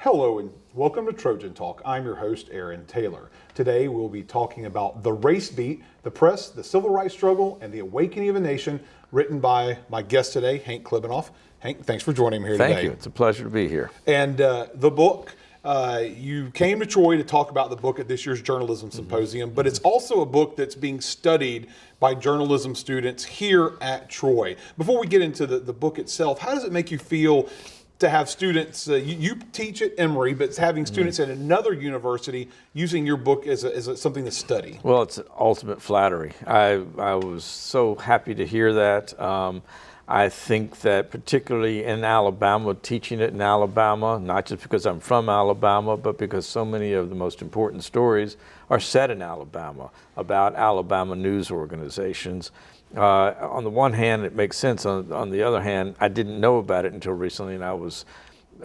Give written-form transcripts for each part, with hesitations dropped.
Hello and welcome to Trojan Talk. I'm your host, Aaron Taylor. Today we'll be talking about The Race Beat, the press, the civil rights struggle, and the awakening of a nation, written by my guest today, Hank Klibanoff. Hank, thanks for joining me here today. Thank you. It's a pleasure to be here. And the book, you came to Troy to talk about the book at this year's Journalism Symposium, but it's also a book that's being studied by journalism students here at Troy. Before we get into the book itself, how does it make you feel to have students, you teach at Emory, but having students at another university using your book as something to study? Well, it's ultimate flattery. I was so happy to hear that. I think that particularly in Alabama, teaching it in Alabama, not just because I'm from Alabama, but because so many of the most important stories are set in Alabama about Alabama news organizations. On the one hand, it makes sense. On the other hand, I didn't know about it until recently, and I was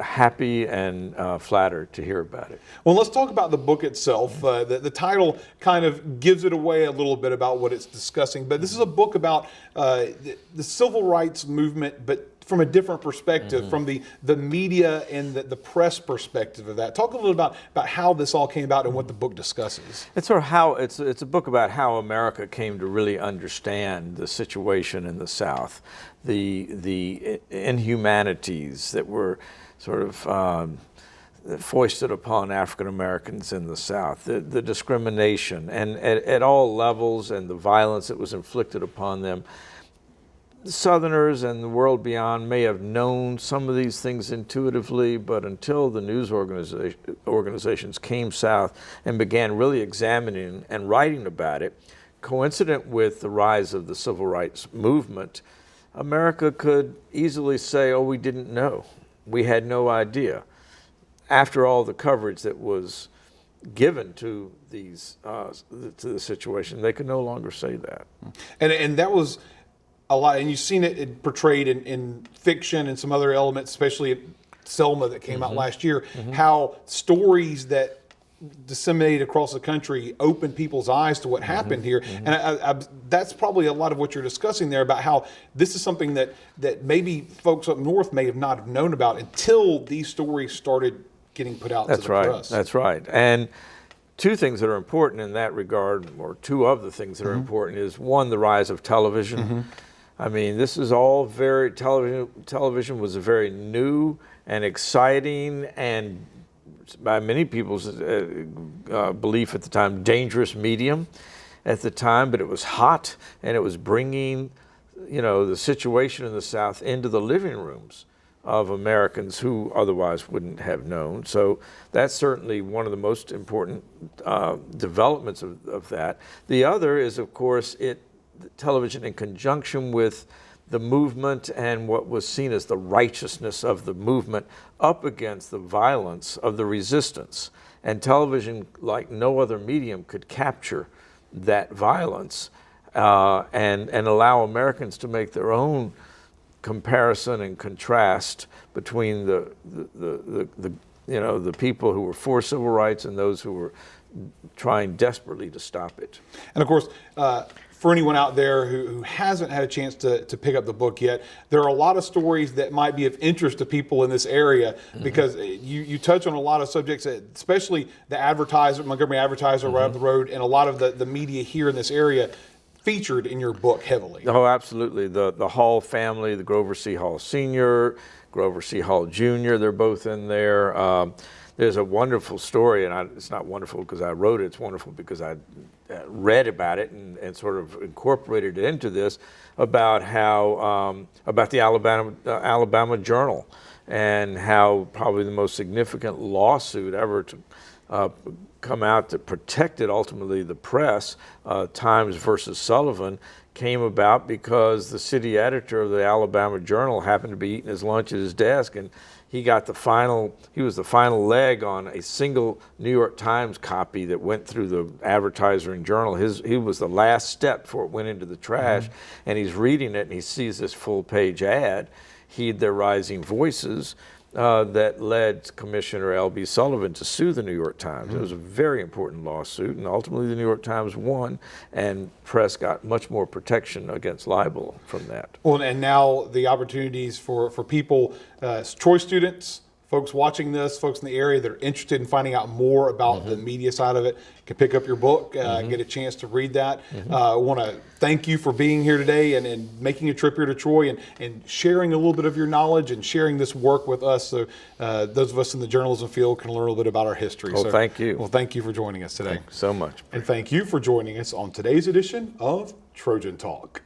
happy and flattered to hear about it. Well, let's talk about the book itself. The title kind of gives it away a little bit about what it's discussing, but this is a book about the civil rights movement, but from a different perspective, from the media and the press perspective of that. Talk a little about how this all came about and what the book discusses. It's sort of how it's a book about how America came to really understand the situation in the South, the inhumanities that were sort of foisted upon African Americans in the South, the discrimination, and at all levels, and the violence that was inflicted upon them. The Southerners and the world beyond may have known some of these things intuitively, but until the news organizations came south and began really examining and writing about it, coincident with the rise of the civil rights movement, America could easily say, oh, we didn't know. We had no idea. After all the coverage that was given to these to the situation, they could no longer say that. And that was a lot, and you've seen it portrayed in fiction and some other elements, especially at Selma that came out last year, how stories that disseminated across the country opened people's eyes to what happened here. And that's probably a lot of what you're discussing there about how this is something that maybe folks up north may have not have known about until these stories started getting put out to the press. That's right. And two things that are important in that regard, or two of the things that are important, is one, the rise of television. I mean, this is all television was a very new and exciting and, by many people's belief at the time, dangerous medium at the time, but it was hot, and it was bringing, the situation in the South into the living rooms of Americans who otherwise wouldn't have known. So that's certainly one of the most important developments of that. The other is, of course, television in conjunction with the movement and what was seen as the righteousness of the movement up against the violence of the resistance. And television, like no other medium, could capture that violence and allow Americans to make their own comparison and contrast between the people who were for civil rights and those who were trying desperately to stop it. And of course, for anyone out there who hasn't had a chance to pick up the book yet, there are a lot of stories that might be of interest to people in this area because you touch on a lot of subjects, especially the Montgomery Advertiser right up the road, and a lot of the media here in this area featured in your book heavily. Oh, absolutely. The Hall family, the Grover C. Hall Sr., Grover C. Hall Jr., they're both in there. There's a wonderful story, and it's not wonderful because I wrote it, it's wonderful because I read about it and sort of incorporated it into this, about how, about the Alabama Journal, and how probably the most significant lawsuit ever to come out that protected ultimately the press, Times versus Sullivan, came about because the city editor of the Alabama Journal happened to be eating his lunch at his desk, and he was the final leg on a single New York Times copy that went through the Advertiser and Journal. He was the last step before it went into the trash, and he's reading it and he sees this full-page ad, Heed Their Rising Voices, that led Commissioner L.B. Sullivan to sue the New York Times. It was a very important lawsuit, and ultimately the New York Times won, and press got much more protection against libel from that. Well, and now the opportunities for people, Troy students, folks watching this, folks in the area that are interested in finding out more about the media side of it, can pick up your book, get a chance to read that. I want to thank you for being here today and making a trip here to Troy and sharing a little bit of your knowledge and sharing this work with us, so those of us in the journalism field can learn a little bit about our history. Well, so, thank you. Well, thank you for joining us today. Thanks so much. And thank you for joining us on today's edition of Trojan Talk.